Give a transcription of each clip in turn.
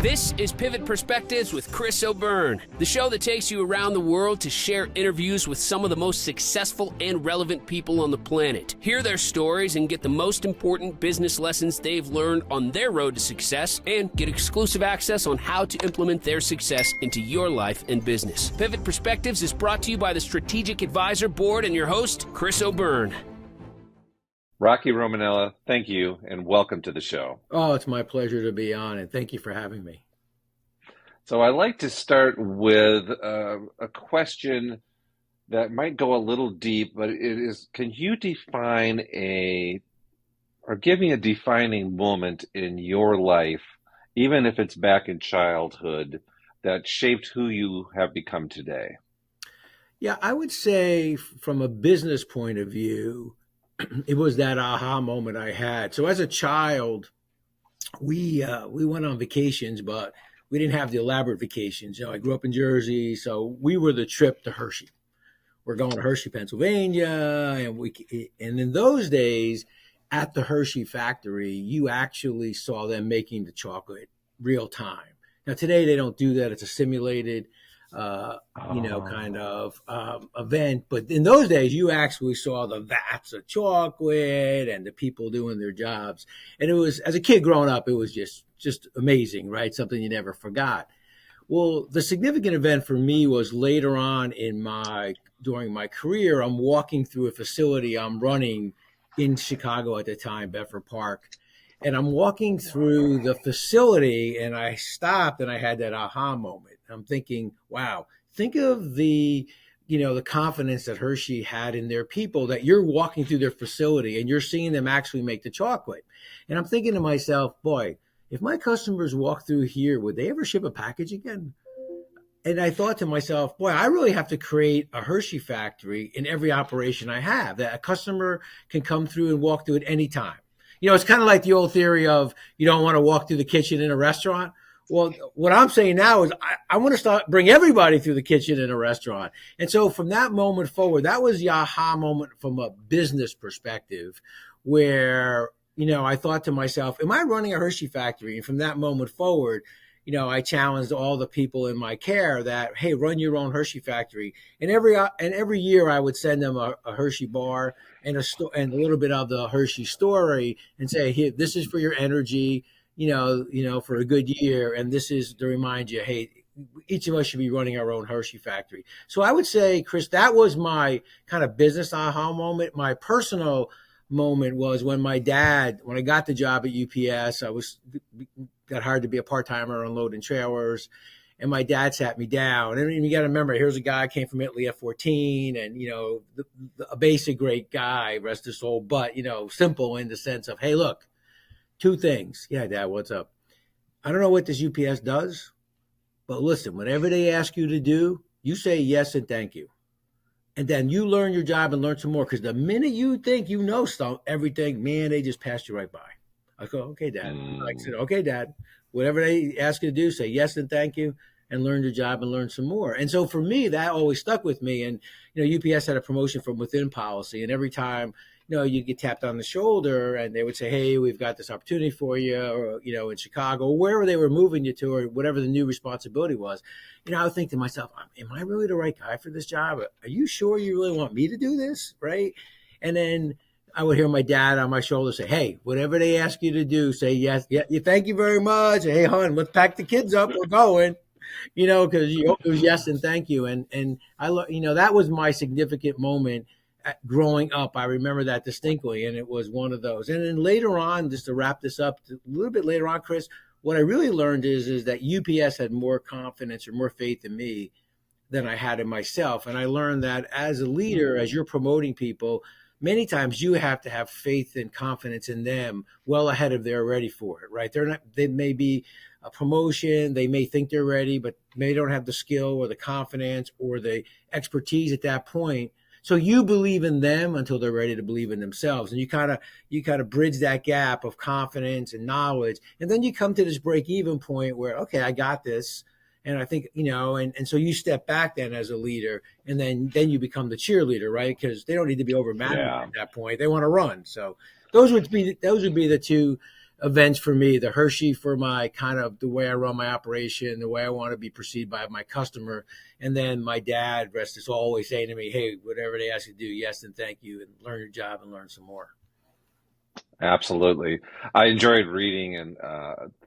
This is Pivot Perspectives with Chris O'Byrne, the show that takes you around the world to share interviews with some of the most successful and relevant people on the planet. Hear their stories and get the most important business lessons they've learned on their road to success, and get exclusive access on how to implement their success into your life and business. Pivot Perspectives is brought to you by the Strategic Advisor Board and your host, Chris O'Byrne. Rocky Romanella, thank you and welcome to the show. Oh, it's my pleasure to be on, and thank you for having me. So I like to start with a question that might go a little deep, but it is, can you define or give me a defining moment in your life, even if it's back in childhood, that shaped who you have become today? Yeah, I would say from a business point of view, it was that aha moment I had. So as a child, we went on vacations, but we didn't have the elaborate vacations. I grew up in Jersey, so we were the trip to Hershey. We're going to Hershey, Pennsylvania, and in those days, at the Hershey factory, you actually saw them making the chocolate real time. Now today they don't do that; it's a simulated kind of event. But in those days, you actually saw the vats of chocolate and the people doing their jobs. And it was, as a kid growing up, it was just amazing, right? Something you never forgot. Well, the significant event for me was later on during my career, I'm walking through a facility I'm running in Chicago at the time, Bedford Park. And I'm walking through the facility and I stopped and I had that aha moment. I'm thinking, wow, think of the confidence that Hershey had in their people, that you're walking through their facility and you're seeing them actually make the chocolate. And I'm thinking to myself, boy, if my customers walk through here, would they ever ship a package again? And I thought to myself, boy, I really have to create a Hershey factory in every operation I have, that a customer can come through and walk through at any time. It's kind of like the old theory of you don't want to walk through the kitchen in a restaurant. Well, what I'm saying now is I want to bring everybody through the kitchen in a restaurant. And so from that moment forward, that was the aha moment from a business perspective where, I thought to myself, am I running a Hershey factory? And from that moment forward, I challenged all the people in my care that, hey, run your own Hershey factory. And every year I would send them a Hershey bar and a little bit of the Hershey story and say, here, this is for your energy, for a good year. And this is to remind you, hey, each of us should be running our own Hershey factory. So I would say, Chris, that was my kind of business aha moment. My personal moment was when I got the job at UPS, got hired to be a part-timer unloading trailers. And my dad sat me down. And you got to remember, here's a guy came from Italy at 14 and, a basic great guy, rest his soul, but, simple in the sense of, hey, look, two things. Yeah, Dad, what's up? I don't know what this UPS does, but listen, whatever they ask you to do, you say yes and thank you. And then you learn your job and learn some more. Because the minute you think you know everything, man, they just passed you right by. I go, okay, Dad. I said, okay, Dad, whatever they ask you to do, say yes and thank you, and learn your job and learn some more. And so for me, that always stuck with me. And, UPS had a promotion from within policy. And every time, you get tapped on the shoulder and they would say, hey, we've got this opportunity for you, or, in Chicago, or wherever they were moving you to, or whatever the new responsibility was. I would think to myself, am I really the right guy for this job? Are you sure you really want me to do this? Right. And then I would hear my dad on my shoulder say, hey, whatever they ask you to do, say yes. Yeah, thank you very much. Hey, hon, let's pack the kids up. We're going, because it was yes and thank you. And I, that was my significant moment growing up. I remember that distinctly. And it was one of those. And then later on, just to wrap this up a little bit later on, Chris, what I really learned is that UPS had more confidence or more faith in me than I had in myself. And I learned that as a leader, as you're promoting people, many times you have to have faith and confidence in them well ahead of they're ready for it, right? They may be a promotion, they may think they're ready, but they don't have the skill or the confidence or the expertise at that point. So you believe in them until they're ready to believe in themselves. And you kind of bridge that gap of confidence and knowledge. And then you come to this break-even point where, okay, I got this. And I think, and so you step back then as a leader, and then you become the cheerleader, right? Because they don't need to be overmanaged at that point. They want to run. So those would be the two events for me, the Hershey for my kind of the way I run my operation, the way I want to be perceived by my customer. And then my dad, rest is always saying to me, hey, whatever they ask you to do, yes and thank you, and learn your job and learn some more. Absolutely. I enjoyed reading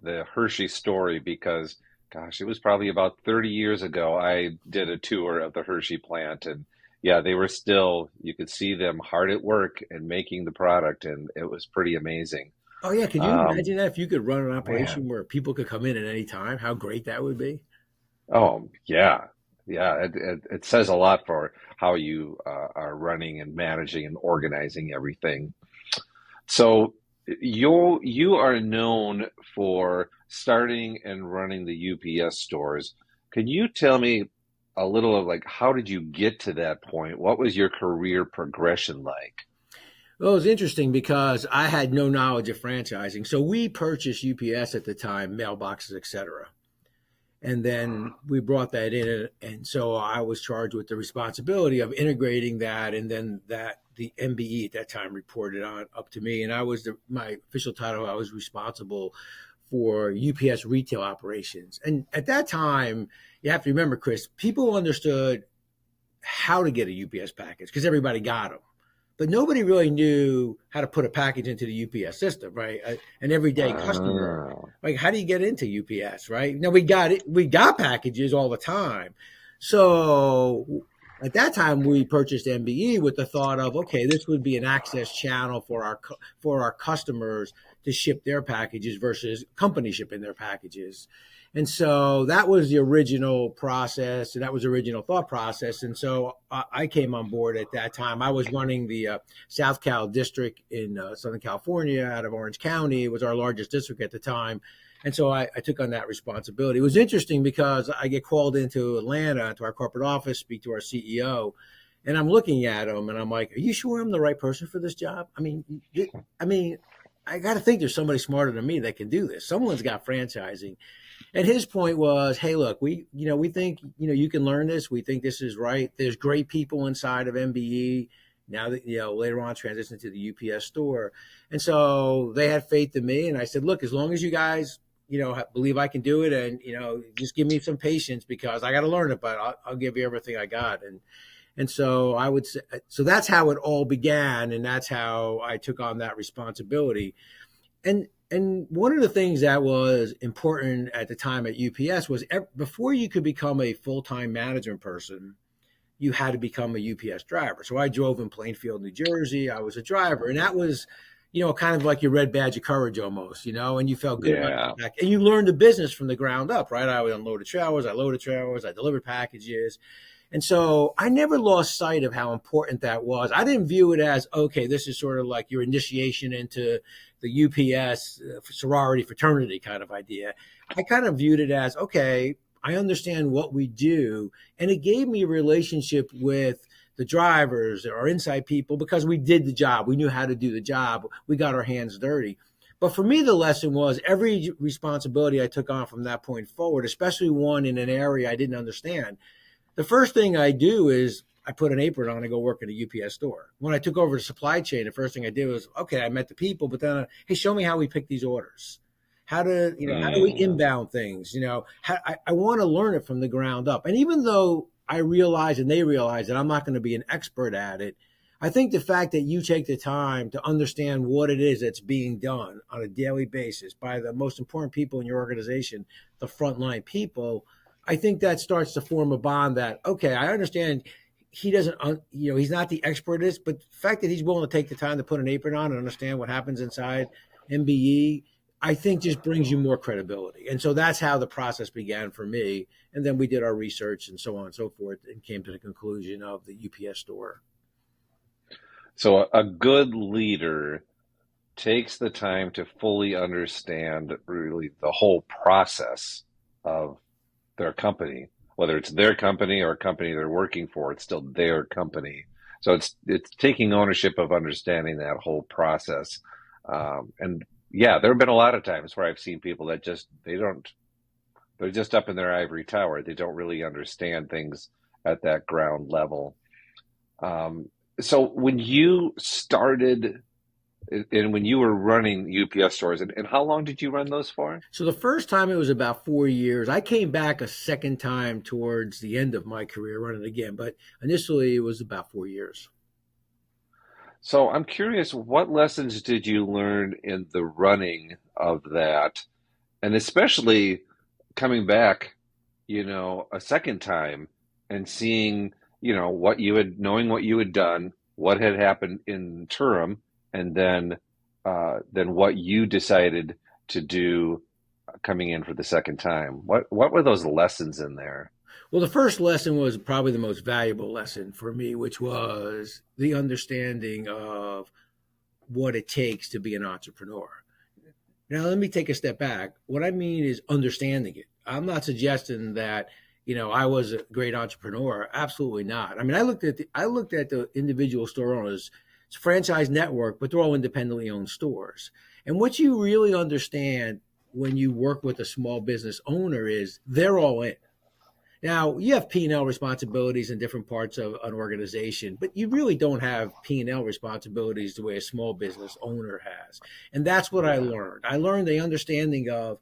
the Hershey story because, gosh, it was probably about 30 years ago. I did a tour of the Hershey plant, and yeah, they were still, you could see them hard at work and making the product, and it was pretty amazing. Oh yeah, could you Um, imagine that if you could run an Man, operation where people could come in at any time? How great that would be. oh, yeah. Yeah, it says a lot for how you are running and managing and organizing everything. So you are known for starting and running the UPS stores. Can you tell me a little of like how did you get to that point? What was your career progression like? Well, it was interesting because I had no knowledge of franchising. So we purchased UPS at the time, mailboxes, etc. And then we brought that in. And so I was charged with the responsibility of integrating that. And then that the MBE at that time reported on up to me. And I was my official title, I was responsible for UPS retail operations. And at that time, you have to remember, Chris, people understood how to get a UPS package because everybody got them. But nobody really knew how to put a package into the UPS system, right? An everyday customer, Oh, like how do you get into UPS, right? Now we got it, we got packages all the time. So at that time we purchased MBE with the thought of, okay, this would be an access channel for our customers to ship their packages versus company shipping their packages. And so that was the original process, and that was the original thought process. And so I came on board at that time. I was running the South Cal district in Southern California out of Orange County. It was our largest district at the time. And so I took on that responsibility. It was interesting because I get called into Atlanta to our corporate office, speak to our CEO, and I'm looking at him and I'm like, are you sure I'm the right person for this job? I mean, I got to think there's somebody smarter than me that can do this. Someone's got franchising. And his point was, hey, look, we think, you can learn this. We think this is right. There's great people inside of MBE now that, later on transitioned to the UPS store. And so they had faith in me. And I said, look, as long as you guys, believe I can do it and, just give me some patience because I got to learn it, but I'll give you everything I got. And so I would say, so that's how it all began. And that's how I took on that responsibility. And one of the things that was important at the time at UPS was before you could become a full-time management person, you had to become a UPS driver. So I drove in Plainfield, New Jersey. I was a driver. And that was, kind of like your red badge of courage almost, and you felt good about yeah. that. And you learned the business from the ground up, right? I would unload trailers, I loaded trailers, I delivered packages. And so I never lost sight of how important that was. I didn't view it as, okay, this is sort of like your initiation into the UPS sorority fraternity kind of idea. I kind of viewed it as, okay, I understand what we do. And it gave me a relationship with the drivers or inside people because we did the job. We knew how to do the job. We got our hands dirty. But for me, the lesson was every responsibility I took on from that point forward, especially one in an area I didn't understand. The first thing I do is I put an apron on and go work at a UPS store. When I took over the supply chain, the first thing I did was, okay, I met the people, but then, hey, show me how we pick these orders. How do we Mm. inbound things? I want to learn it from the ground up. And even though I realize and they realize that I'm not going to be an expert at it, I think the fact that you take the time to understand what it is that's being done on a daily basis by the most important people in your organization, the frontline people, I think that starts to form a bond that, okay, I understand he doesn't, he's not the expert at this, but the fact that he's willing to take the time to put an apron on and understand what happens inside MBE, I think just brings you more credibility. And so that's how the process began for me. And then we did our research and so on and so forth and came to the conclusion of the UPS store. So a good leader takes the time to fully understand really the whole process of their company, whether it's their company or a company they're working for, it's still their company. So it's taking ownership of understanding that whole process. And yeah, there have been a lot of times where I've seen people that they're just up in their ivory tower. They don't really understand things at that ground level. So when you started And when you were running UPS stores, and how long did you run those for? So the first time it was about 4 years. I came back a second time towards the end of my career running again, but initially it was about 4 years. So I'm curious, what lessons did you learn in the running of that? And especially coming back, a second time and seeing, knowing what you had done, what had happened in interim, and then what you decided to do coming in for the second time. What were those lessons in there? Well, the first lesson was probably the most valuable lesson for me, which was the understanding of what it takes to be an entrepreneur. Now, let me take a step back. What I mean is understanding it. I'm not suggesting that, I was a great entrepreneur. Absolutely not. I mean, I looked at the individual store owners. It's a franchise network, but they're all independently owned stores. And what you really understand when you work with a small business owner is they're all in. Now, you have P&L responsibilities in different parts of an organization, but you really don't have P&L responsibilities the way a small business owner has. And that's what I Yeah. learned. I learned the understanding of,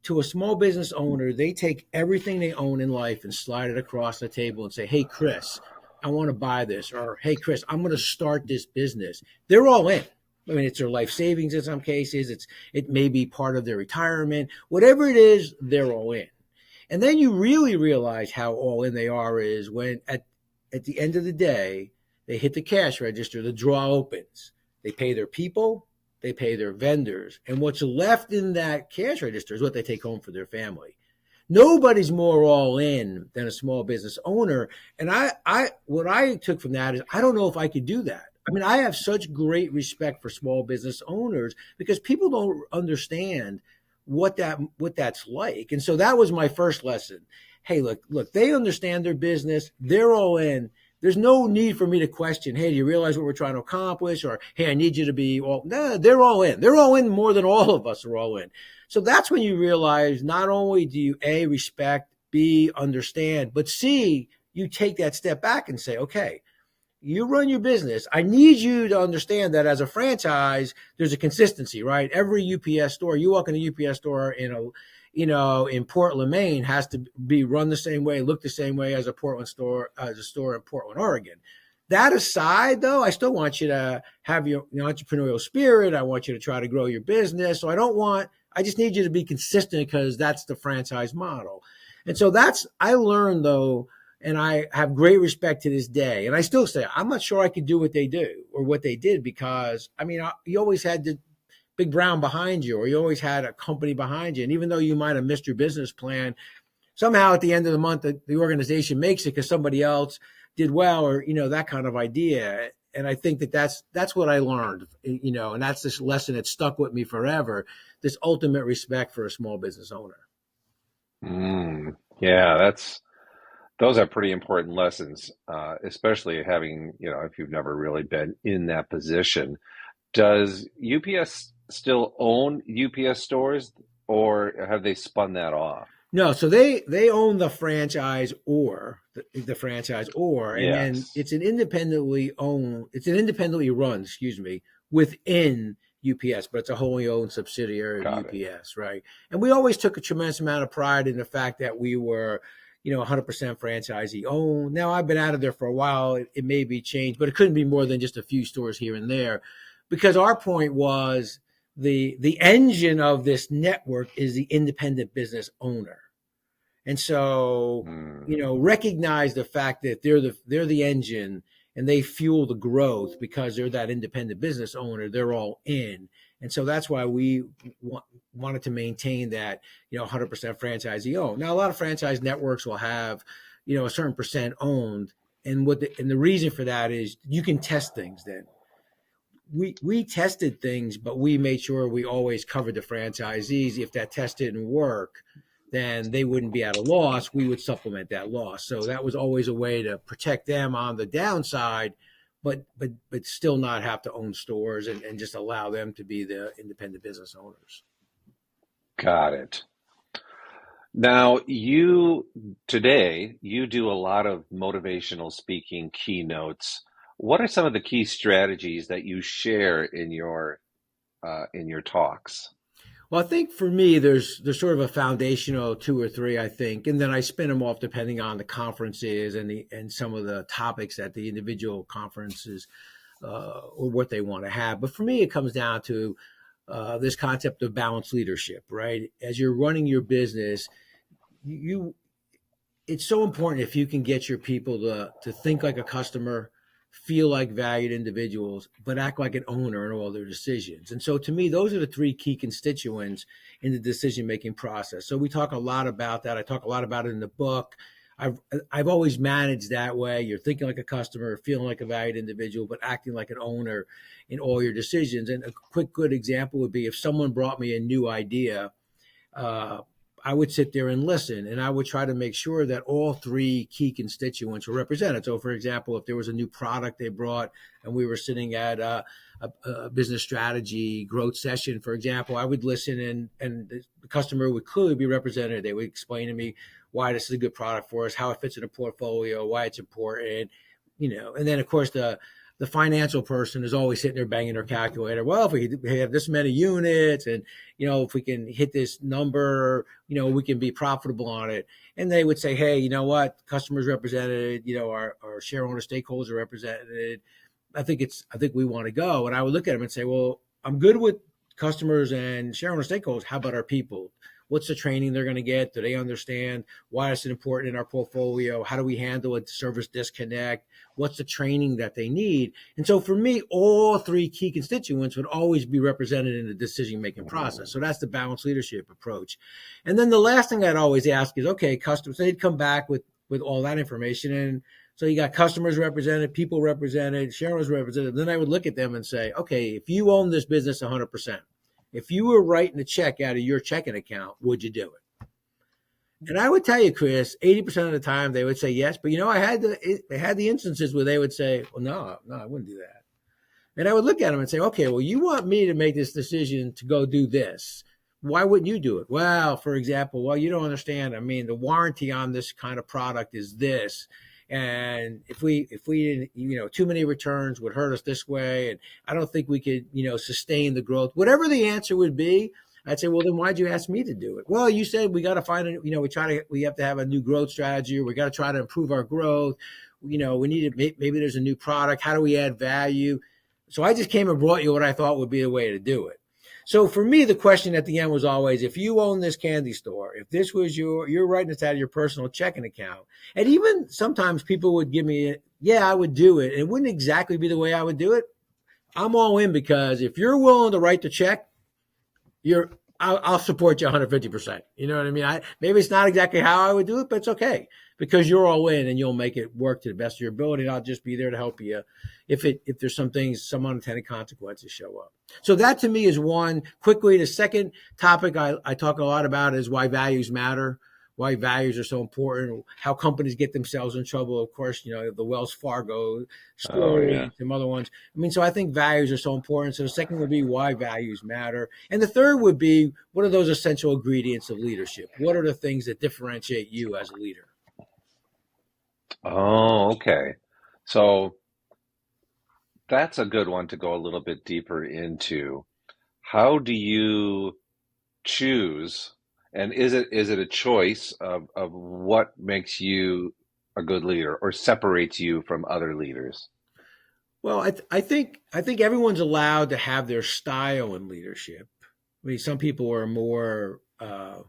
to a small business owner, they take everything they own in life and slide it across the table and say, hey, Chris, I want to buy this. Or, hey, Chris, I'm going to start this business. They're all in. I mean, it's their life savings in some cases. It may be part of their retirement. Whatever it is, they're all in. And then you really realize how all in they are is when at the end of the day, they hit the cash register, the draw opens. They pay their people, they pay their vendors. And what's left in that cash register is what they take home for their family. Nobody's more all in than a small business owner. And what I took from that is I don't know if I could do that. I mean, I have such great respect for small business owners because people don't understand what that's like. And so that was my first lesson. Hey, look, they understand their business. They're all in. There's no need for me to question, hey, do you realize what we're trying to accomplish? Or, hey, I need you to be all, no, they're all in. They're all in more than all of us are all in. So that's when you realize not only do you A, respect, B, understand, but C, you take that step back and say, okay, you run your business. I need you to understand that as a franchise, there's a consistency, right? Every UPS store, you walk in a UPS store in Portland, Maine, has to be run the same way, look the same way as a store in Portland, Oregon. That aside, though, I still want you to have your entrepreneurial spirit. I want you to try to grow your business. So I just need you to be consistent because that's the franchise model. And so I learned though, and I have great respect to this day. And I still say, I'm not sure I could do what they do or what they did because, I mean, you always had the big brown behind you or you always had a company behind you. And even though you might have missed your business plan, somehow at the end of the month, the organization makes it because somebody else did well or, that kind of idea. And I think that's what I learned, and that's this lesson that stuck with me forever, this ultimate respect for a small business owner. Yeah, those are pretty important lessons, especially having, if you've never really been in that position. Does UPS still own UPS stores or have they spun that off? No, so they own the franchise or the franchise or, and then Yes, it's an independently run, within UPS, but it's a wholly owned subsidiary of got it. UPS, right? And we always took a tremendous amount of pride in the fact that we were, 100% franchisee owned. Now I've been out of there for a while. It may be changed, but it couldn't be more than just a few stores here and there, because our point was the engine of this network is the independent business owner. And so, Mm, recognize the fact that they're the engine and they fuel the growth because they're that independent business owner. They're all in. And so that's why we wanted to maintain that, 100% franchisee owned. Now, a lot of franchise networks will have, a certain percent owned. And the reason for that is you can test things then. We tested things, but we made sure we always covered the franchisees. If that test didn't work, then they wouldn't be at a loss. We would supplement that loss. So that was always a way to protect them on the downside, but still not have to own stores and just allow them to be the independent business owners. got it. Now, you do a lot of motivational speaking keynotes. What are some of the key strategies that you share in your in your talks? Well, I think for me, there's sort of a foundational two or three, I think, and then I spin them off depending on the conferences and some of the topics at the individual conferences or what they want to have. But for me, it comes down to this concept of balanced leadership, right? As you're running your business, you it's so important if you can get your people to think like a customer, feel like valued individuals, but act like an owner in all their decisions. And so to me, those are the three key constituents in the decision-making process. So we talk a lot about that. I talk a lot about it in the book. I've always managed that way. You're thinking like a customer, feeling like a valued individual, but acting like an owner in all your decisions. And a quick, good example would be if someone brought me a new idea, I would sit there and listen, and I would try to make sure that all three key constituents were represented. So, for example, if there was a new product they brought and we were sitting at a business strategy growth session, for example, I would listen and the customer would clearly be represented. They would explain to me why this is a good product for us, how it fits in a portfolio, why it's important, and then, of course, the financial person is always sitting there banging their calculator. Well, if we have this many units and, if we can hit this number, we can be profitable on it. And they would say, hey, you know what? Customers represented, our shareholder stakeholders are represented. I think we want to go. And I would look at them and say, well, I'm good with customers and shareholder stakeholders. How about our people? What's the training they're going to get? Do they understand why it's important in our portfolio? How do we handle a service disconnect? What's the training that they need? And so for me, all three key constituents would always be represented in the decision-making process. So that's the balanced leadership approach. And then the last thing I'd always ask is, okay, customers, they'd come back with all that information. And so you got customers represented, people represented, shareholders represented. Then I would look at them and say, okay, if you own this business 100%, if you were writing a check out of your checking account, would you do it? And I would tell you, Chris, 80% of the time they would say yes. But, I had the instances where they would say, well, no, I wouldn't do that. And I would look at them and say, okay, well, you want me to make this decision to go do this. Why wouldn't you do it? Well, for example, you don't understand. I mean, the warranty on this kind of product is this. And if we too many returns would hurt us this way, and I don't think we could, sustain the growth. Whatever the answer would be, I'd say, well, then why'd you ask me to do it? Well, you said we got to find we have to have a new growth strategy, or we got to try to improve our growth. We need to, maybe there's a new product. How do we add value? So I just came and brought you what I thought would be the way to do it. So for me, the question at the end was always, if you own this candy store, if this was you're writing this out of your personal checking account. And even sometimes people would give me, I would do it. And it wouldn't exactly be the way I would do it. I'm all in, because if you're willing to write the check, I'll support you 150%. You know what I mean? Maybe it's not exactly how I would do it, but it's okay, because you're all in and you'll make it work to the best of your ability. And I'll just be there to help you if there's some unintended consequences show up. So that to me is one. Quickly, the second topic I talk a lot about is why values matter, why values are so important, how companies get themselves in trouble. Of course, the Wells Fargo story, and some other ones. I mean, so I think values are so important. So the second would be why values matter. And the third would be, what are those essential ingredients of leadership? What are the things that differentiate you as a leader? Oh, okay. So that's a good one to go a little bit deeper into. How do you choose? And is it a choice of what makes you a good leader or separates you from other leaders? Well, I think everyone's allowed to have their style in leadership. I mean, some people are more, are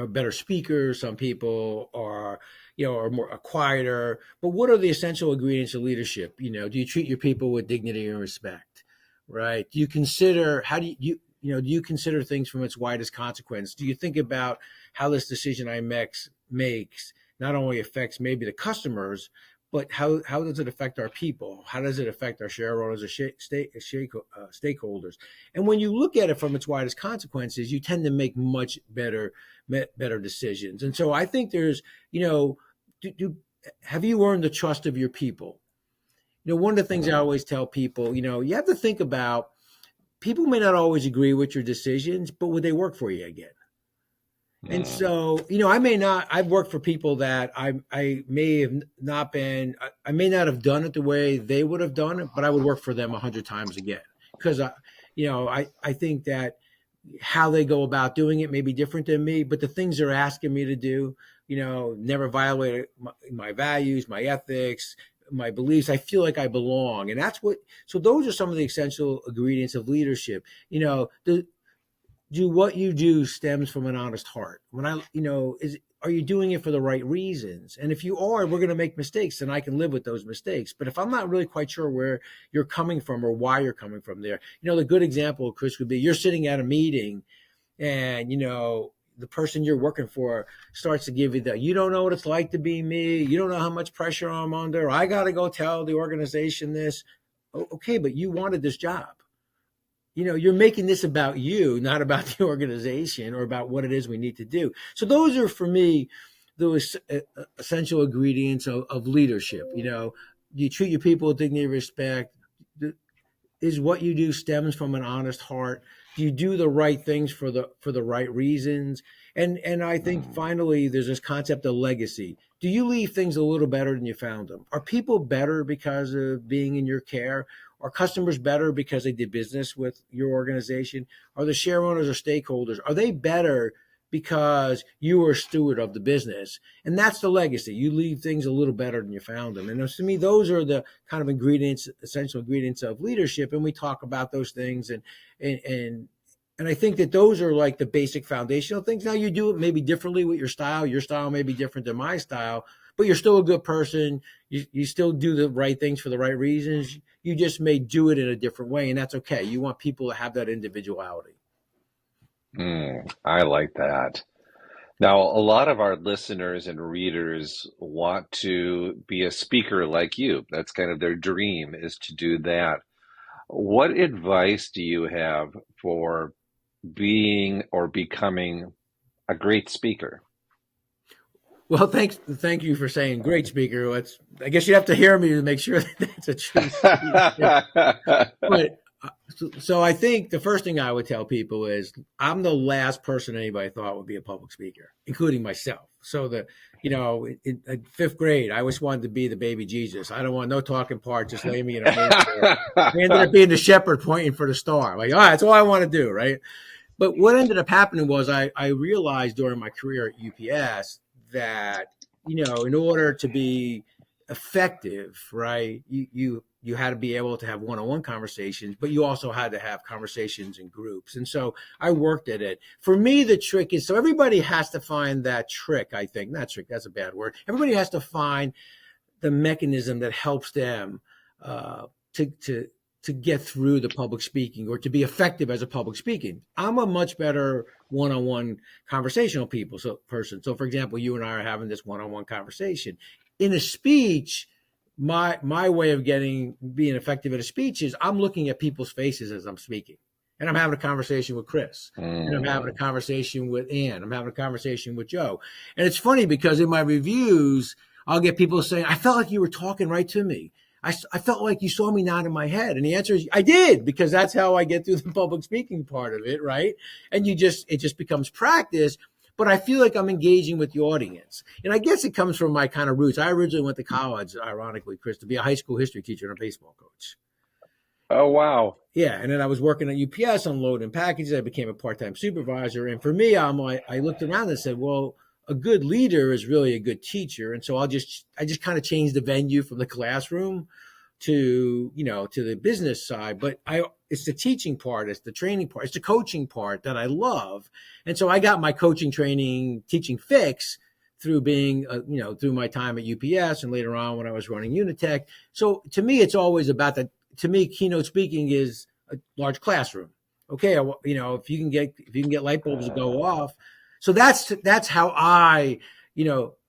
better speakers. Some people are more quieter. But what are the essential ingredients of leadership? Do you treat your people with dignity and respect, right? Do you consider do you consider things from its widest consequence? Do you think about how this decision I makes not only affects maybe the customers, but how does it affect our people? How does it affect our shareholders or stakeholders? And when you look at it from its widest consequences, you tend to make much better decisions. And so I think there's, have you earned the trust of your people? One of the things I always tell people, you have to think about, people may not always agree with your decisions, but would they work for you again? And so, I've worked for people that I may not have done it the way they would have done it, but I would work for them 100 times again, because I think that how they go about doing it may be different than me, but the things they're asking me to do, never violate my values, my ethics, my beliefs. I feel like I belong. And so those are some of the essential ingredients of leadership. Do what you do stems from an honest heart. Are you doing it for the right reasons? And if you are, we're going to make mistakes, and I can live with those mistakes. But if I'm not really quite sure where you're coming from or why you're coming from there, the good example, Chris, would be you're sitting at a meeting and, the person you're working for starts to give you you don't know what it's like to be me. You don't know how much pressure I'm under. I got to go tell the organization this. Okay, but you wanted this job. You're making this about you, not about the organization or about what it is we need to do. So those are, for me, those essential ingredients of leadership. You treat your people with dignity and respect. Is what you do stems from an honest heart? Do you do the right things for the right reasons? And I think finally there's this concept of legacy. Do you leave things a little better than you found them? Are people better because of being in your care? Are customers better because they did business with your organization? Are the share owners or stakeholders, are they better because you were a steward of the business? And that's the legacy. You leave things a little better than you found them. And to me, those are the kind of essential ingredients of leadership. And we talk about those things. And I think that those are like the basic foundational things. Now, you do it maybe differently with your style. Your style may be different than my style, but you're still a good person. You still do the right things for the right reasons. You just may do it in a different way, and that's okay. You want people to have that individuality. I like that. Now, a lot of our listeners and readers want to be a speaker like you. That's kind of their dream, is to do that. What advice do you have for being or becoming a great speaker? Well, thank you for saying great speaker. I guess you have to hear me to make sure that that's a true speaker. But so I think the first thing I would tell people is I'm the last person anybody thought would be a public speaker, including myself. So in fifth grade, I always wanted to be the baby Jesus. I don't want no talking part. Just lay me in a manger. I ended up being the shepherd pointing for the star. Like, all right, that's all I want to do, right? But what ended up happening was I realized during my career at UPS that, in order to be effective, right, you had to be able to have one-on-one conversations, but you also had to have conversations in groups. And so I worked at it. For me, the trick is, so everybody has to find that trick, I think. Not trick, that's a bad word. Everybody has to find the mechanism that helps them to get through the public speaking or to be effective as a public speaking. I'm a much better one-on-one conversational person. So for example, you and I are having this one-on-one conversation. In a speech, my way of being effective at a speech is I'm looking at people's faces as I'm speaking. And I'm having a conversation with Chris. And I'm having a conversation with Ann. I'm having a conversation with Joe. And it's funny because in my reviews, I'll get people saying, I felt like you were talking right to me. I felt like you saw me nod in my head. And the answer is I did, because that's how I get through the public speaking part of it, right? And it just becomes practice. But I feel like I'm engaging with the audience. And I guess it comes from my kind of roots. I originally went to college, ironically, Chris, to be a high school history teacher and a baseball coach. Oh, wow. Yeah. And then I was working at UPS unloading packages. I became a part-time supervisor. And for me, I looked around and said, well, a good leader is really a good teacher. And so I just kind of changed the venue from the classroom to the business side. But it's the teaching part, it's the training part, it's the coaching part that I love. And so I got my coaching, training, teaching fix through being, through my time at UPS and later on when I was running Unitech. So to me, it's always about that. To me, keynote speaking is a large classroom. Okay. If you can get light bulbs to go off. So that's how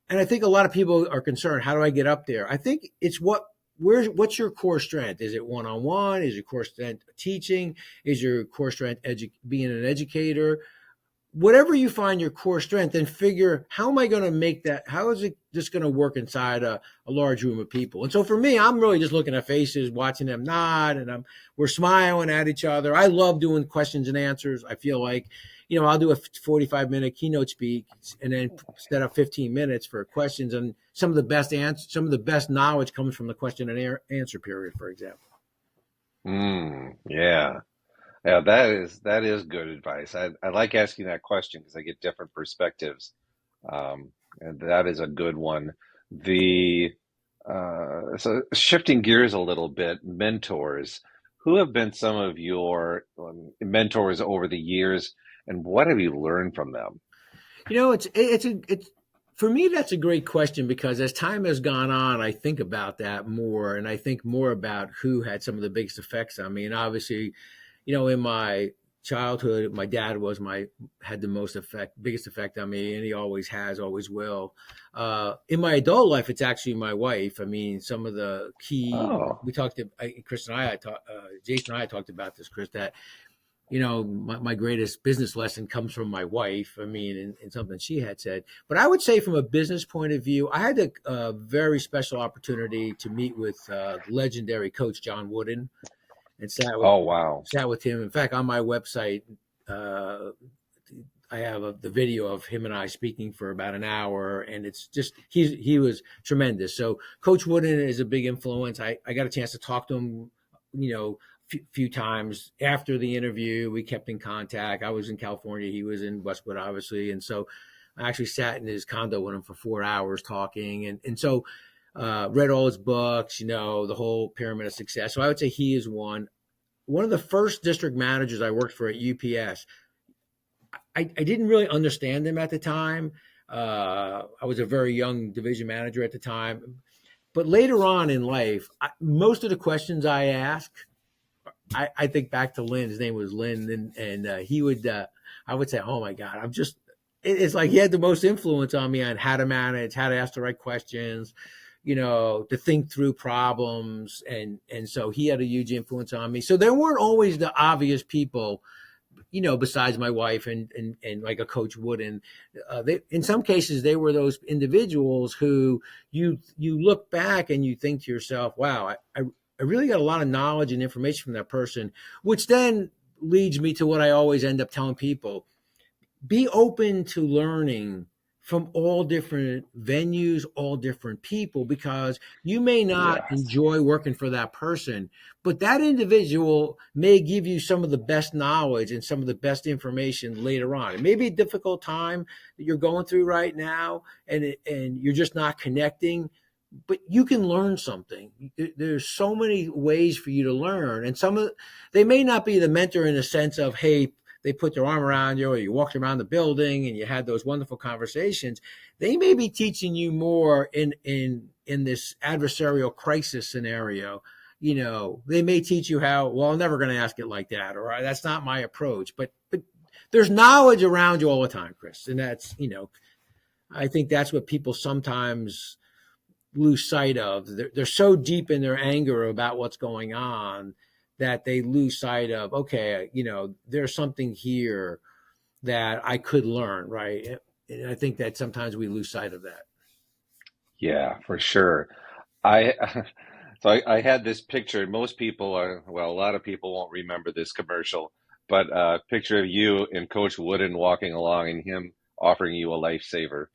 and I think a lot of people are concerned, how do I get up there? I think it's what's your core strength? Is it one-on-one? Is your core strength teaching? Is your core strength being an educator? Whatever you find your core strength, then figure, how am I going to make that? How is it just going to work inside a large room of people? And so for me, I'm really just looking at faces, watching them nod, and we're smiling at each other. I love doing questions and answers. I feel like, I'll do a 45-minute keynote speak and then set up 15 minutes for questions. And some of the best knowledge comes from the question and answer period, for example. Yeah. Yeah, that is good advice. I like asking that question because I get different perspectives, and that is a good one. The so shifting gears a little bit, mentors. Who have been some of your mentors over the years, and what have you learned from them? It's for me, that's a great question because as time has gone on, I think about that more, and I think more about who had some of the biggest effects on me. And obviously, in my childhood, my dad was my had the biggest effect on me, and he always has, always will. In my adult life, it's actually my wife. I mean, some of the key Oh, we talked to Chris and I talked, Jason and I talked about this, Chris, that my greatest business lesson comes from my wife. I mean, and something she had said. But I would say, from a business point of view, I had a very special opportunity to meet with legendary coach John Wooden and oh wow. sat with him. In fact, on my website, uh, I have the video of him and I speaking for about an hour, and it's just he was tremendous. So Coach Wooden is a big influence. I got a chance to talk to him, few times after the interview. We kept in contact. I was in California, he was in Westwood, obviously, and so I actually sat in his condo with him for 4 hours talking, and so read all his books, the whole pyramid of success. So I would say he is one. One of the first district managers I worked for at UPS, I didn't really understand them at the time. I was a very young division manager at the time. But later on in life, most of the questions I ask, I think back to Lynn. His name was Lynn, and he would, I would say, oh my God, it's like he had the most influence on me on how to manage, how to ask the right questions, to think through problems. And so he had a huge influence on me. So there weren't always the obvious people, besides my wife and like a Coach Wooden. In some cases, they were those individuals who you look back and you think to yourself, wow, I really got a lot of knowledge and information from that person, which then leads me to what I always end up telling people. Be open to learning from all different venues, all different people, because you may not Yes. enjoy working for that person, but that individual may give you some of the best knowledge and some of the best information later on. It may be a difficult time that you're going through right now, and you're just not connecting, but you can learn something. There's so many ways for you to learn, and they may not be the mentor in the sense of, hey, they put their arm around you, or you walked around the building and you had those wonderful conversations. They may be teaching you more in this adversarial crisis scenario. They may teach you how, well, I'm never going to ask it like that, or that's not my approach. But there's knowledge around you all the time, Chris, and that's I think that's what people sometimes lose sight of. They're so deep in their anger about what's going on that they lose sight of, okay, there's something here that I could learn, right? And I think that sometimes we lose sight of that. Yeah, for sure. I I had this picture. Most people are, well, a lot of people won't remember this commercial, but a picture of you and Coach Wooden walking along and him offering you a lifesaver.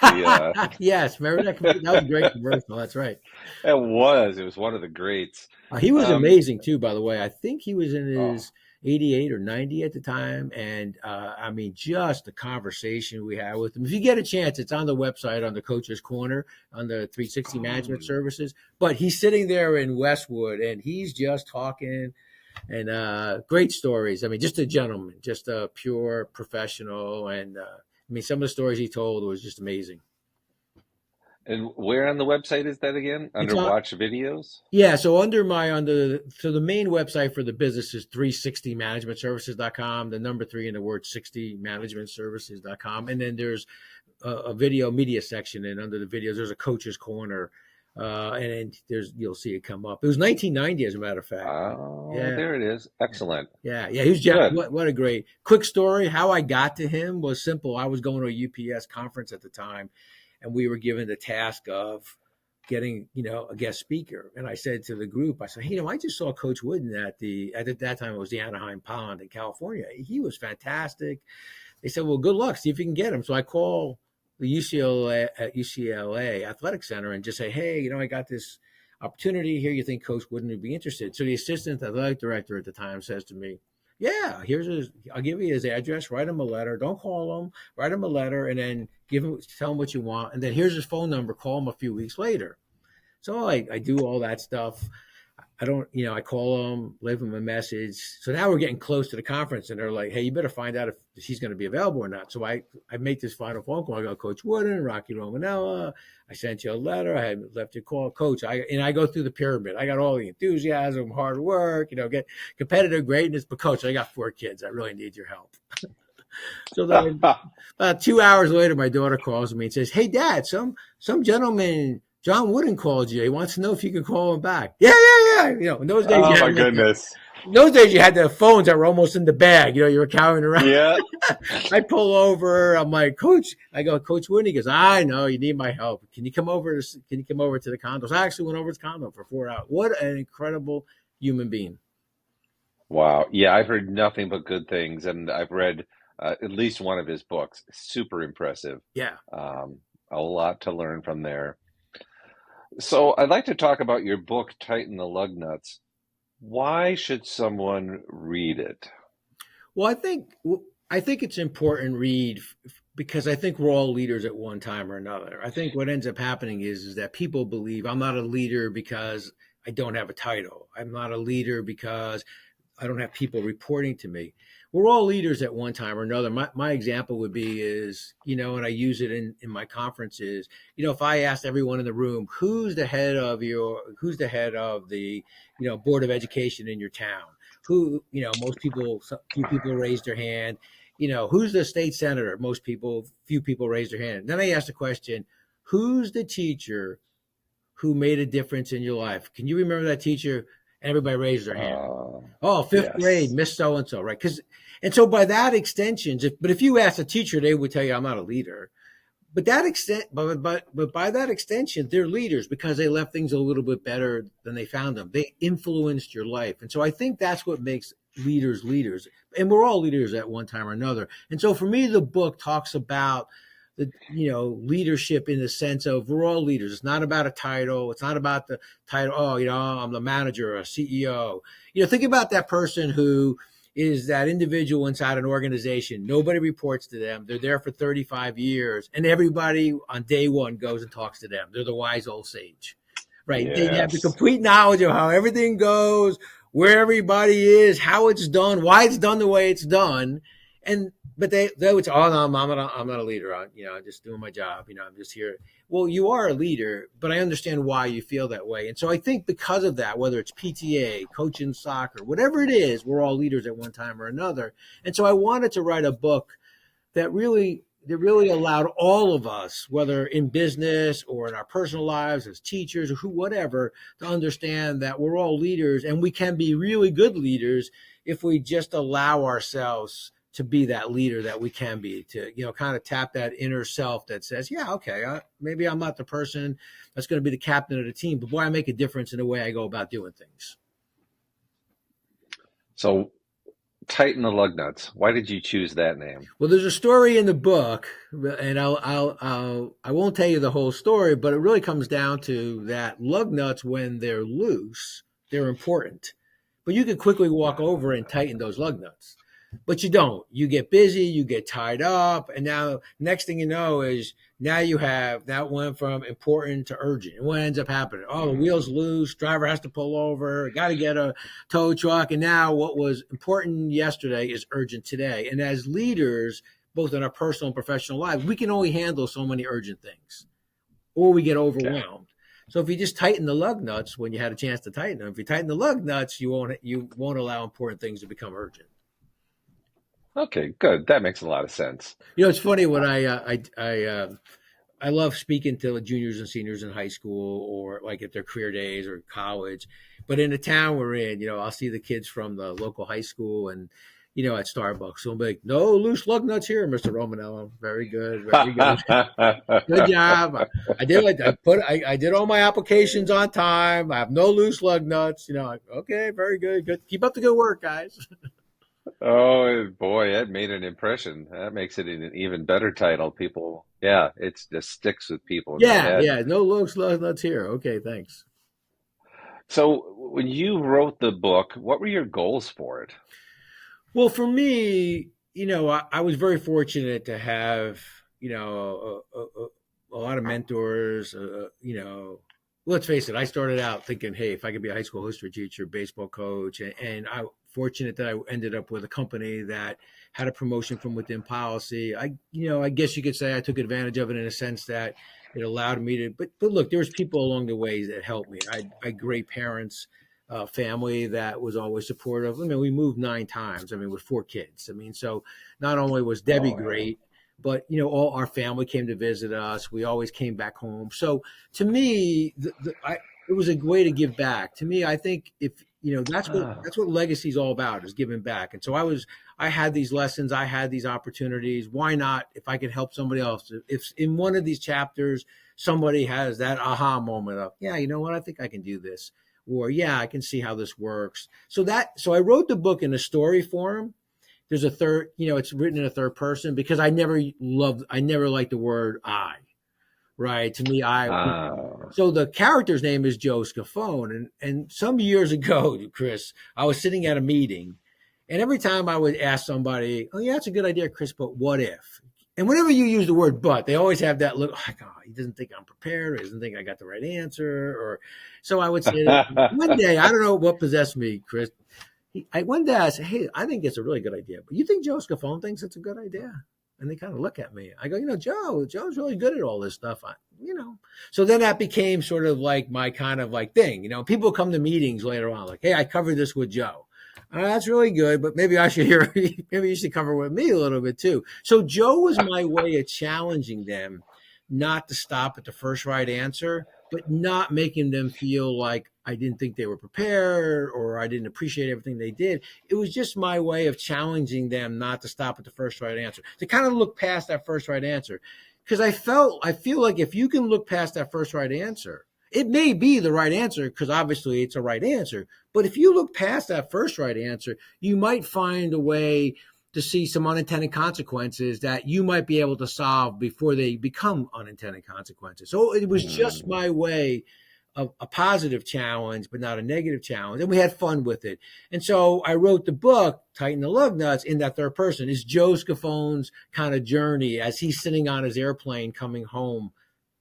The Yes, remember that? That was a great commercial. That's right. it was one of the greats. He was Um, amazing too, by the way. I think he was in oh, his 88 or 90 at the time. And I mean, just the conversation we had with him. If you get a chance, it's on the website on the Coach's Corner on the 360 Management um, Services. But he's sitting there in Westwood and he's just talking, and great stories. I mean, just a gentleman, just a pure professional. And I mean, some of the stories he told was just amazing. and where on the website is that again? It's Under on, watch videos? Yeah, so so the main website for the business is 360managementservices.com, the number 3 in the word 60managementservices.com. And then there's a video media section, and under the videos there's a coach's corner. And then you'll see it come up. It was 1990, as a matter of fact. Oh, Yeah. there it is. Excellent. Yeah. He was Good. what a great quick story. How I got to him was simple. I was going to a UPS conference at the time, and we were given the task of getting, a guest speaker. And I said to the group, I said, hey, I just saw Coach Wooden at that time it was the Anaheim Pond in California. He was fantastic. They said, well, good luck. See if you can get him. So I call the UCLA Athletic Center and just say, hey, I got this opportunity here. You think Coach Wooden would be interested? So the assistant athletic director at the time says to me, Yeah, I'll give you his address, write him a letter. Don't call him, write him a letter, and then tell him what you want. And then here's his phone number. Call him a few weeks later. So I do all that stuff. I don't, I call them, leave them a message. So now we're getting close to the conference, and they're like, "Hey, you better find out if she's going to be available or not." So I make this final phone call. I go, "Coach Wooden, Rocky Romanella, I sent you a letter. I had left you a call, Coach." I go through the pyramid. I got all the enthusiasm, hard work, get competitive greatness. But Coach, I got 4 kids. I really need your help. So then, about 2 hours later, my daughter calls me and says, "Hey, Dad, some gentleman, John Wooden, called you. He wants to know if you can call him back." Yeah, yeah, yeah. In those days, Oh my goodness. in those days, you had the phones that were almost in the bag. You were carrying around. Yeah. I pull over. I'm like, "Coach," I go, "Coach Wooden." He goes, "I know you need my help. Can you come over? Can you come over to the condo?" So I actually went over to the condo for 4 hours. What an incredible human being. Wow. Yeah, I've heard nothing but good things, and I've read at least one of his books. Super impressive. Yeah. A lot to learn from there. So I'd like to talk about your book, Tighten the Lug Nuts. Why should someone read it? Well, I think it's important read because I think we're all leaders at one time or another. I think what ends up happening is that people believe I'm not a leader because I don't have a title. I'm not a leader because I don't have people reporting to me. We're all leaders at one time or another. My example would be and I use it in my conferences, if I asked everyone in the room, who's the head of the, Board of Education in your town? Who, few people raised their hand. Who's the state senator? Few people raised their hand. Then I asked the question, who's the teacher who made a difference in your life? Can you remember that teacher? Everybody raised their hand. Fifth grade, Miss So-and-so, right? And so by that extension, if you ask a teacher, they would tell you, I'm not a leader. But by that extension, they're leaders because they left things a little bit better than they found them. They influenced your life. And so I think that's what makes leaders leaders. And we're all leaders at one time or another. And so for me, the book talks about the leadership in the sense of we're all leaders. It's not about a title. It's not about the title. I'm the manager or a CEO. Think about that person who is that individual inside an organization. Nobody reports to them. They're there for 35 years, and everybody on day one goes and talks to them. They're the wise old sage, right? Yes. They have the complete knowledge of how everything goes, where everybody is, how it's done, why it's done the way it's done, but they would say, "Oh no, I'm not a leader. I'm just doing my job. I'm just here." Well, you are a leader, but I understand why you feel that way. And so I think because of that, whether it's PTA, coaching soccer, whatever it is, we're all leaders at one time or another. And so I wanted to write a book that really allowed all of us, whether in business or in our personal lives as teachers or whatever, to understand that we're all leaders and we can be really good leaders if we just allow ourselves to be that leader that we can be, to, kind of tap that inner self that says, yeah, okay, maybe I'm not the person that's going to be the captain of the team, but boy, I make a difference in the way I go about doing things. So Tighten the Lug Nuts. Why did you choose that name? Well, there's a story in the book, and I won't tell you the whole story, but it really comes down to that lug nuts, when they're loose, they're important. But you can quickly walk over and tighten those lug nuts. But you don't. You get busy, you get tied up, and now next thing you know is now that went from important to urgent. And what ends up happening? Oh, the wheel's loose, driver has to pull over, got to get a tow truck, and now what was important yesterday is urgent today. And as leaders, both in our personal and professional lives, we can only handle so many urgent things, or we get overwhelmed. So if you just tighten the lug nuts when you had a chance to tighten them, if you tighten the lug nuts, you won't allow important things to become urgent. Okay, good. That makes a lot of sense. It's funny when I love speaking to juniors and seniors in high school, or like at their career days or college. But in the town we're in, I'll see the kids from the local high school and, at Starbucks. So I'll be like, "No loose lug nuts here, Mr. Romanella." Very good. Very good. Good job. I did all my applications on time. I have no loose lug nuts. Okay, very good. Good. Keep up the good work, guys. Oh boy, that made an impression. That makes it an even better title. People, it just sticks with people in their head. Yeah, no loose lug nuts here. Okay, thanks. So when you wrote the book, what were your goals for it? Well, for me, I was very fortunate to have, a lot of mentors. Let's face it, I started out thinking, hey, if I could be a high school history teacher, baseball coach, and I fortunate that I ended up with a company that had a promotion from within policy. I guess you could say I took advantage of it in a sense that it allowed me to. But look, there was people along the way that helped me. I had great parents, family that was always supportive. I mean, we moved 9 times. I mean, with 4 kids. I mean, so not only was Debbie Oh, yeah. great, but all our family came to visit us. We always came back home. So to me, it was a way to give back. To me, I think if Ah, that's what legacy is all about, is giving back. And so I had these lessons, I had these opportunities. Why not, if I could help somebody else? If in one of these chapters somebody has that aha moment of, yeah, you know what, I think I can do this, or yeah, I can see how this works. So I wrote the book in a story form. There's a third, it's written in a third person because I never liked the word I, right? To me, ah. so the character's name is Joe Scafone. And some years ago, Chris, I was sitting at a meeting, and every time I would ask somebody, oh, yeah, that's a good idea, Chris, but what if? And whenever you use the word but, they always have that look like, oh, he doesn't think I'm prepared, or he doesn't think I got the right answer. Or so I would say, one day, I don't know what possessed me, Chris. One day I said, hey, I think it's a really good idea, but you think Joe Scafone thinks it's a good idea? And they kind of look at me. I go, Joe's really good at all this stuff. So then that became sort of like my kind of like thing. People come to meetings later on like, hey, I covered this with Joe. That's really good, but maybe I should hear, maybe you should cover with me a little bit too. So Joe was my way of challenging them not to stop at the first right answer, but not making them feel like I didn't think they were prepared or I didn't appreciate everything they did. It was just my way of challenging them not to stop at the first right answer, to kind of look past that first right answer. Because I feel like if you can look past that first right answer, it may be the right answer because obviously it's a right answer. But if you look past that first right answer, you might find a way to see some unintended consequences that you might be able to solve before they become unintended consequences. So it was just Mm. my way of a positive challenge, but not a negative challenge. And we had fun with it. And so I wrote the book, Tighten the Lug Nuts, in that third person. It's Joe Scafone's kind of journey as he's sitting on his airplane coming home,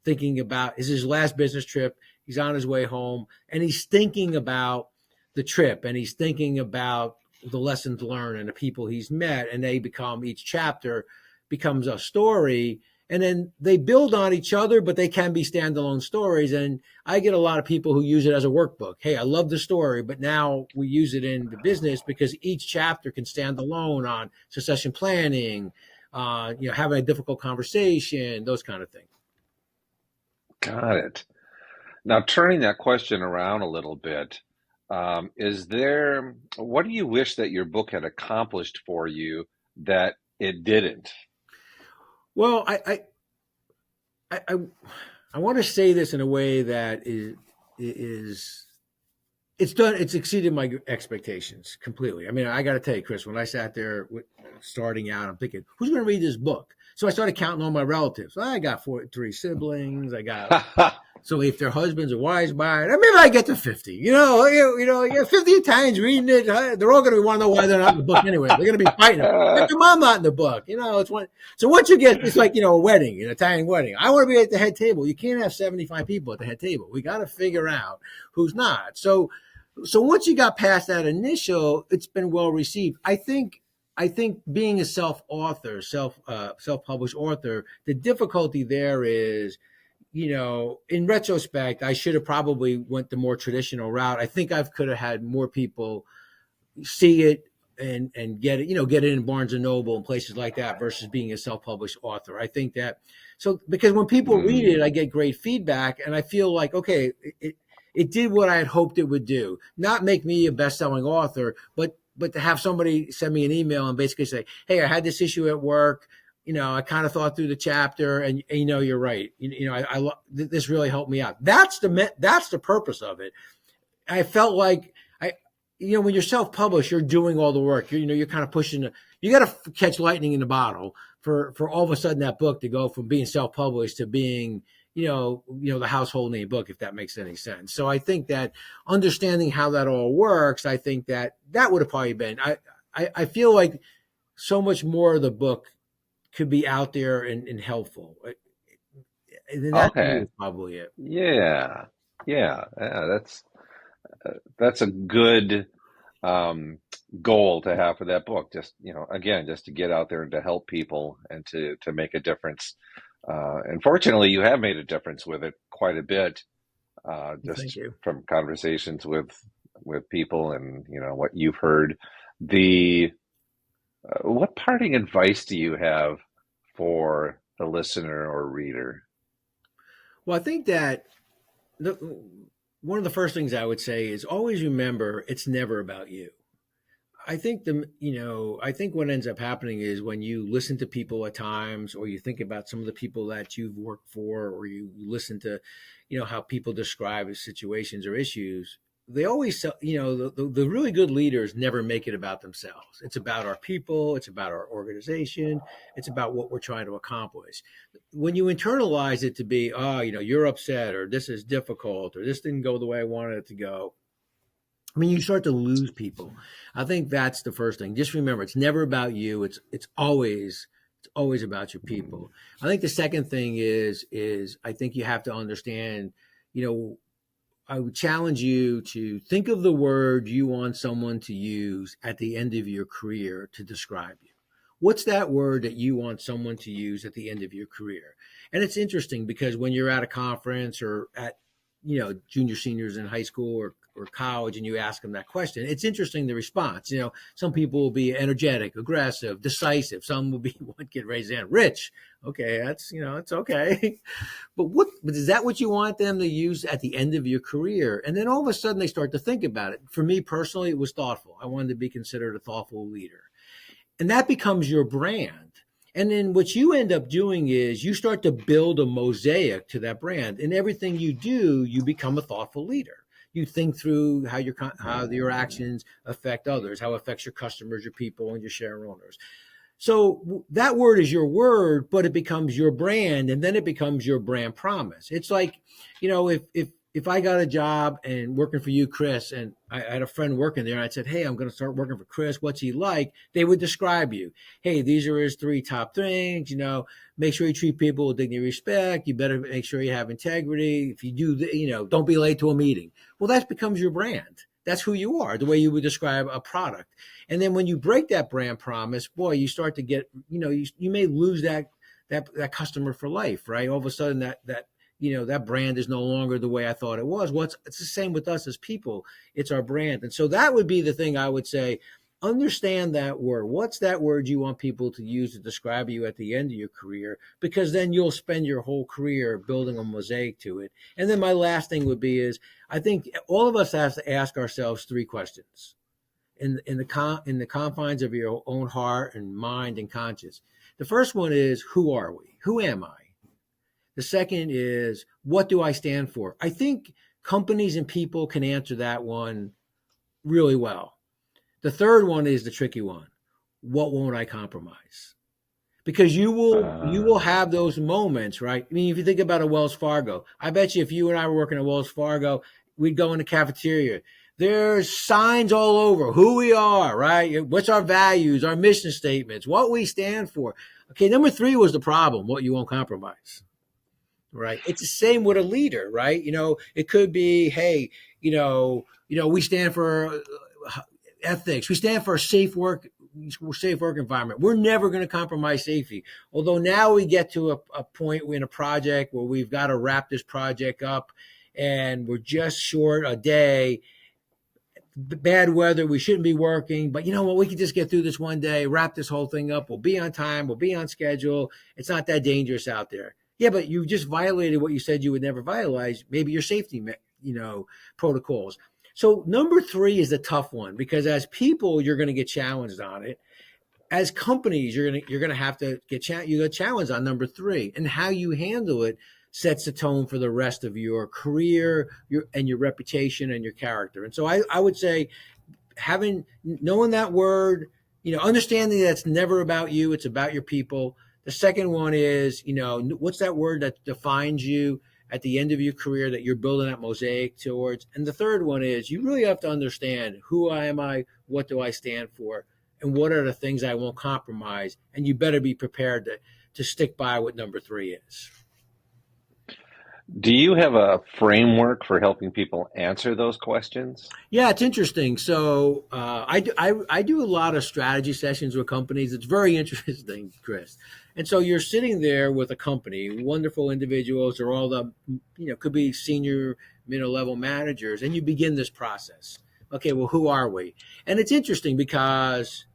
thinking about, is his last business trip. He's on his way home and he's thinking about the trip and he's thinking about the lessons learned and the people he's met. And they become, each chapter becomes a story. And then they build on each other, but they can be standalone stories. And I get a lot of people who use it as a workbook. Hey, I love the story, but now we use it in the business because each chapter can stand alone on succession planning, having a difficult conversation, those kind of things. Got it. Now, turning that question around a little bit, what do you wish that your book had accomplished for you that it didn't? Well, I I want to say this in a way that is it's exceeded my expectations completely. I mean, I got to tell you, Chris, when I sat there starting out, I'm thinking, who's going to read this book? So I started counting all my relatives. I got 3 siblings. I got, so if their husbands or wives buy it, maybe I get to 50. 50 Italians reading it. They're all going to want to know why they're not in the book anyway. They're going to be fighting. If your mom not in the book, it's one. So once you get, it's like a wedding, an Italian wedding. I want to be at the head table. You can't have 75 people at the head table. We got to figure out who's not. So once you got past that initial, it's been well received. I think being a self-author, self-published author, the difficulty there is, in retrospect, I should have probably went the more traditional route. I think I could have had more people see it and get it, get it in Barnes and Noble and places like that versus being a self-published author. I think that because when people read it, I get great feedback and I feel like, okay, it did what I had hoped it would do. Not make me a best-selling author, but to have somebody send me an email and basically say, hey, I had this issue at work. I kind of thought through the chapter and you're right. This really helped me out. That's the purpose of it. I felt like when you're self-published, you're doing all the work. You're kind of pushing. You got to catch lightning in the bottle for all of a sudden that book to go from being self-published to being, the household name book, if that makes any sense. So I think that understanding how that all works, I think that would have probably been. I feel like so much more of the book could be out there and helpful. And that to me Okay. is probably it. Yeah. Yeah. That's a good um, goal to have for that book. Just, again, just to get out there and to help people and to make a difference. And fortunately, you have made a difference with it quite a bit, Thank just you. from conversations with people and what you've heard. The What parting advice do you have for the listener or reader? Well, I think that the, one of the first things I would say is always remember it's never about you. I think what ends up happening is when you listen to people at times, or you think about some of the people that you've worked for, or you listen to, how people describe situations or issues, they always, the really good leaders never make it about themselves. It's about our people. It's about our organization. It's about what we're trying to accomplish. When you internalize it to be, you're upset, or this is difficult, or this didn't go the way I wanted it to go, I mean, you start to lose people. I think that's the first thing. Just remember, it's never about you. It's always about your people. I think the second thing is I think you have to understand, you know, I would challenge you to think of the word you want someone to use at the end of your career to describe you. What's that word that you want someone to use at the end of your career? And it's interesting because when you're at a conference or at, junior seniors in high school or college, and you ask them that question, it's interesting the response. Some people will be energetic, aggressive, decisive. Some will be what get raised in rich. Okay, it's okay. But is that what you want them to use at the end of your career? And then all of a sudden they start to think about it. For me personally, it was thoughtful. I wanted to be considered a thoughtful leader. And that becomes your brand. And then what you end up doing is you start to build a mosaic to that brand. In everything you do, you become a thoughtful leader. You think through how your actions affect others, how it affects your customers, your people, and your share owners. So that word is your word, but it becomes your brand, and then it becomes your brand promise. It's like, if I got a job and working for you, Chris, and I had a friend working there, and I said, hey, I'm going to start working for Chris. What's he like? They would describe you. Hey, these are his 3 top things. Make sure you treat people with dignity and respect. You better make sure you have integrity. If you do, don't be late to a meeting. Well, that becomes your brand. That's who you are, the way you would describe a product. And then when you break that brand promise, boy, you start to get, you may lose that customer for life, right? All of a sudden that brand is no longer the way I thought it was. Well, it's the same with us as people. It's our brand. And so that would be the thing I would say. Understand that word. What's that word you want people to use to describe you at the end of your career? Because then you'll spend your whole career building a mosaic to it. And then my last thing would be is I think all of us have to ask ourselves 3 questions in the confines of your own heart and mind and conscience. The first one is, who are we? Who am I? The second is, what do I stand for? I think companies and people can answer that one really well. The third one is the tricky one. What won't I compromise? Because you will have those moments, right? I mean, if you think about a Wells Fargo, I bet you if you and I were working at Wells Fargo, we'd go in the cafeteria. There's signs all over who we are, right? What's our values, our mission statements, what we stand for. Okay, number 3 was the problem, what you won't compromise. Right. It's the same with a leader, right? It could be, hey, we stand for ethics. We stand for a safe work environment. We're never going to compromise safety. Although now we get to a point in a project where we've got to wrap this project up and we're just short a day. Bad weather, we shouldn't be working, but you know what? We can just get through this one day, wrap this whole thing up. We'll be on time. We'll be on schedule. It's not that dangerous out there. Yeah, but you just violated what you said you would never violate, maybe your safety, protocols. So number 3 is the tough one because as people, you're going to get challenged on it. As companies, you're going to have to get challenged on number 3, and how you handle it sets the tone for the rest of your career, your reputation and your character. And so I would say knowing that word, understanding that it's never about you, it's about your people. The second one is, what's that word that defines you at the end of your career that you're building that mosaic towards? And the third one is you really have to understand who am I, what do I stand for, and what are the things I won't compromise? And you better be prepared to stick by what number 3 is. Do you have a framework for helping people answer those questions? Yeah, it's interesting. So I do a lot of strategy sessions with companies. It's very interesting, Chris. And so you're sitting there with a company, wonderful individuals, or all the, could be senior, middle level managers, and you begin this process. Okay, well, who are we? And it's interesting because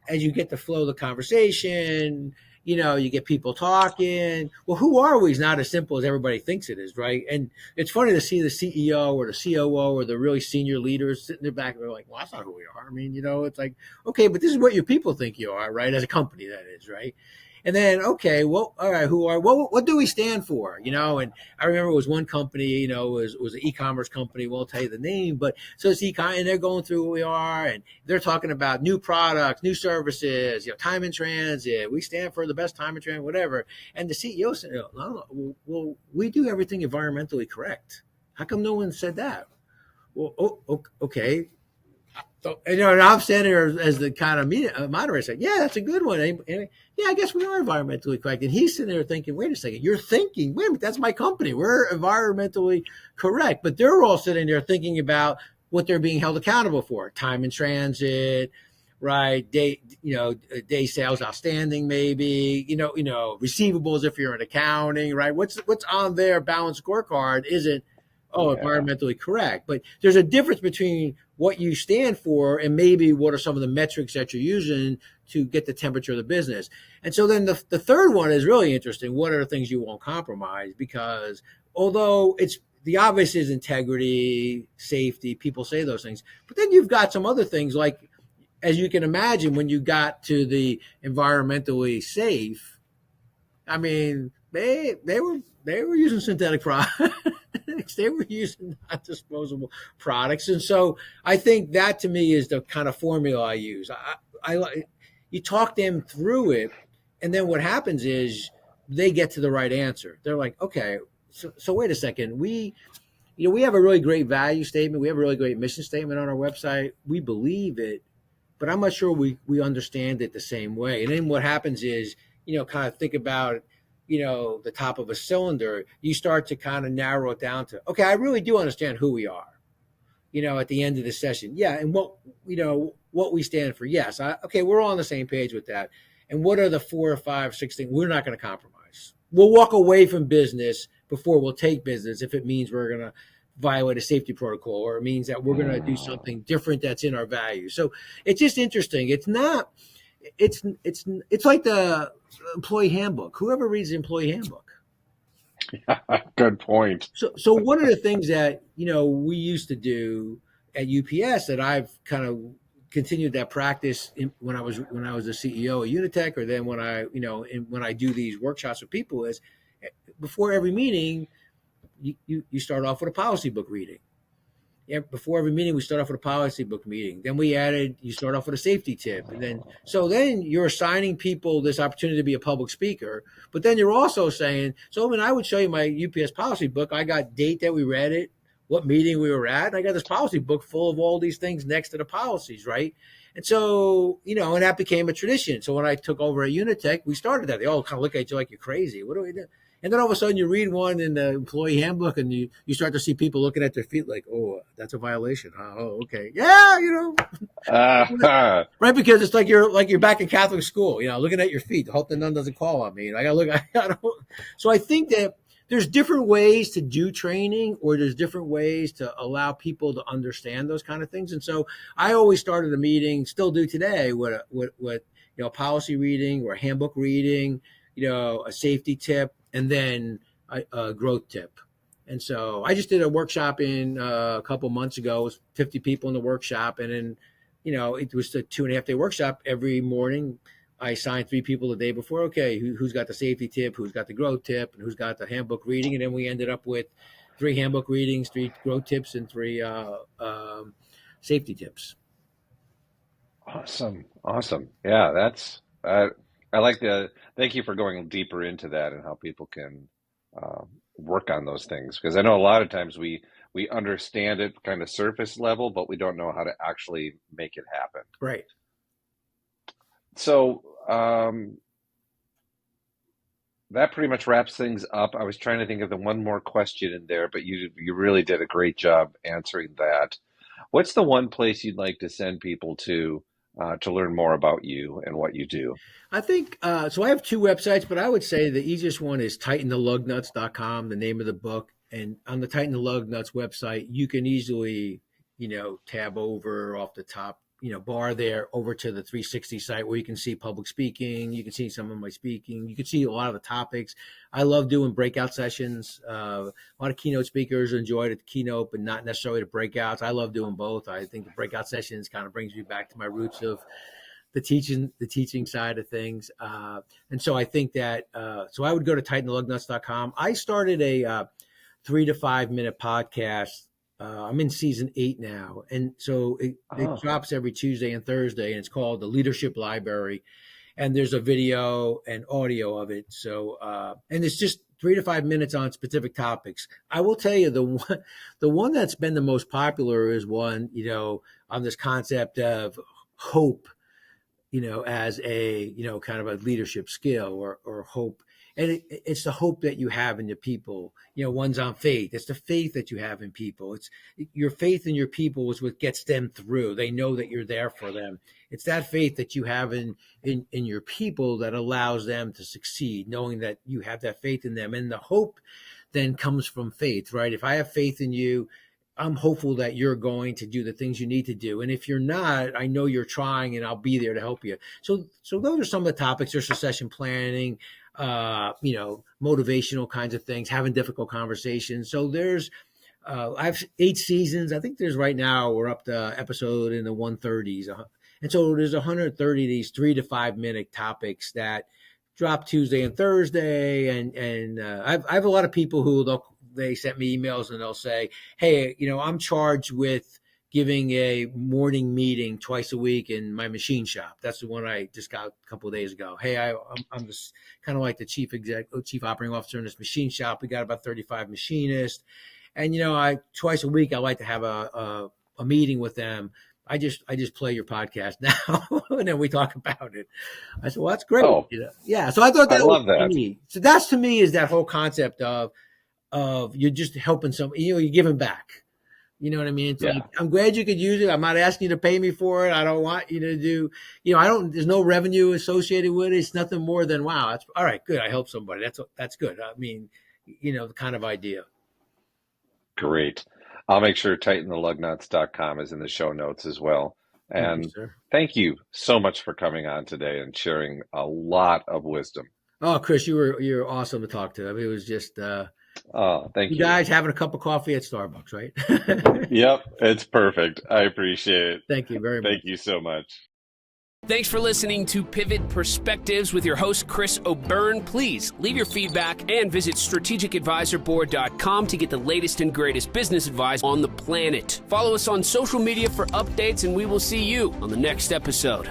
as you get to flow the conversation, you get people talking. Well, who are we is not as simple as everybody thinks it is, right? And it's funny to see the CEO or the COO or the really senior leaders sitting there back and they're like, well, that's not who we are. I mean, it's like, okay, but this is what your people think you are, right? As a company, that is, right? And then, okay, well, all right, what do we stand for? And I remember it was one company, it was an e-commerce company. Won't tell you the name, but so it's e-commerce, and they're going through what we are, and they're talking about new products, new services, time in transit. We stand for the best time in transit, whatever. And the CEO said, well, we do everything environmentally correct. How come no one said that? Well, okay. So, and I'm standing there as the kind of moderator saying, yeah, that's a good one. And yeah, I guess we are environmentally correct. And he's sitting there thinking, wait a second, you're thinking, wait a minute, that's my company. We're environmentally correct. But they're all sitting there thinking about what they're being held accountable for. Time in transit, right? Day sales outstanding, maybe, receivables if you're in accounting, right? What's on their balance scorecard isn't, environmentally correct. But there's a difference between what you stand for and maybe what are some of the metrics that you're using to get the temperature of the business. And so then the third one is really interesting. What are the things you won't compromise? Because although it's the obvious is integrity, safety, people say those things, but then you've got some other things like, as you can imagine, when you got to the environmentally safe, I mean, they were using synthetic products. They were using non-disposable products. And so I think that to me is the kind of formula I use. You talk them through it, and then what happens is they get to the right answer. They're like, okay, so wait a second. We have a really great value statement. We have a really great mission statement on our website. We believe it, but I'm not sure we understand it the same way. And then what happens is, kind of think about the top of a cylinder, you start to kind of narrow it down to, okay, I really do understand who we are, at the end of the session. Yeah. And what we stand for. Yes. Okay. We're all on the same page with that. And what are the 4 or 5, 6 things we're not going to compromise? We'll walk away from business before we'll take business if it means we're going to violate a safety protocol or it means that we're going to do something different that's in our values. So it's just interesting. It's like the employee handbook. Whoever reads the employee handbook. Good point. So one of the things that, we used to do at UPS that I've kind of continued that practice when I was the CEO of Unitech, or then when I do these workshops with people is before every meeting, you start off with a policy book reading. Yeah, before every meeting, we start off with a policy book meeting. Then you start off with a safety tip. And then you're assigning people this opportunity to be a public speaker. But then you're also saying, I would show you my UPS policy book. I got date that we read it, what meeting we were at. And I got this policy book full of all these things next to the policies, right? And so, and that became a tradition. So when I took over at Unitech, we started that. They all kind of look at you like you're crazy. What do we do? And then all of a sudden you read one in the employee handbook and you start to see people looking at their feet like, oh, that's a violation. Oh, okay. Yeah, right. Because it's like you're back in Catholic school, looking at your feet. Hope the nun doesn't call on me. I got to look. So I think that there's different ways to do training, or there's different ways to allow people to understand those kind of things. And so I always started a meeting, still do today, with policy reading or handbook reading, a safety tip, and then a growth tip. And so I just did a workshop a couple months ago. It was 50 people in the workshop. And then, it was a 2.5-day workshop. Every morning I assigned 3 people the day before. Okay, who's got the safety tip, who's got the growth tip, and who's got the handbook reading. And then we ended up with 3 handbook readings, 3 growth tips, and 3 safety tips. Awesome. Yeah, I like thank you for going deeper into that and how people can work on those things. Because I know a lot of times we understand it kind of surface level, but we don't know how to actually make it happen. Right. So that pretty much wraps things up. I was trying to think of the one more question in there, but you really did a great job answering that. What's the one place you'd like to send people to learn more about you and what you do? I think so. I have two websites, but I would say the easiest one is tightenthelugnuts.com, the name of the book. And on the Tighten the Lug Nuts website, you can easily, tab over off the top, bar there over to the 360 site where you can see public speaking. You can see some of my speaking. You can see a lot of the topics. I love doing breakout sessions. A lot of keynote speakers enjoy the keynote, but not necessarily the breakouts. I love doing both. I think the breakout sessions kind of brings me back to my roots of the teaching side of things. And so I think that, so I would go to tightenthelugnuts.com. I started a 3 to 5 minute podcast. I'm in season 8 now. And so it drops every Tuesday and Thursday, and it's called The Leadership Library. And there's a video and audio of it. So, and it's just 3 to 5 minutes on specific topics. I will tell you the one that's been the most popular is one, on this concept of hope, as a, kind of a leadership skill or hope. And it's the hope that you have in your people. One's on faith. It's the faith that you have in people. It's your faith in your people is what gets them through. They know that you're there for them. It's that faith that you have in your people that allows them to succeed, knowing that you have that faith in them. And the hope then comes from faith, right? If I have faith in you, I'm hopeful that you're going to do the things you need to do. And if you're not, I know you're trying and I'll be there to help you. So those are some of the topics. There's succession planning, motivational kinds of things, having difficult conversations. So there's, I have 8 seasons. I think there's right now, we're up to episode in the 130s. And so there's 130 of these 3 to 5 minute topics that drop Tuesday and Thursday. And I have a lot of people who they sent me emails and they'll say, hey, I'm charged with giving a morning meeting twice a week in my machine shop. That's the one I just got a couple of days ago. Hey, I'm just kind of like the chief operating officer in this machine shop. We got about 35 machinists. And, twice a week, I like to have a meeting with them. I just play your podcast now and then we talk about it. I said, well, that's great. Oh, yeah. So I thought that love was that. neat. So that's, to me, is that whole concept of you're just helping you're giving back. You know what I mean? It's like, I'm glad you could use it. I'm not asking you to pay me for it. I don't want you to do, there's no revenue associated with it. It's nothing more than, wow, that's all right. Good. I helped somebody. That's good. I mean, the kind of idea. Great. I'll make sure tightenthelugnuts.com is in the show notes as well. And thank you so much for coming on today and sharing a lot of wisdom. Oh, Chris, you're awesome to talk to. I mean, it was just, thank you. You guys having a cup of coffee at Starbucks, right? Yep, it's perfect. I appreciate it. Thank you very much. Thank you so much. Thanks for listening to Pivot Perspectives with your host, Chris O'Byrne. Please leave your feedback and visit strategicadvisorboard.com to get the latest and greatest business advice on the planet. Follow us on social media for updates, and we will see you on the next episode.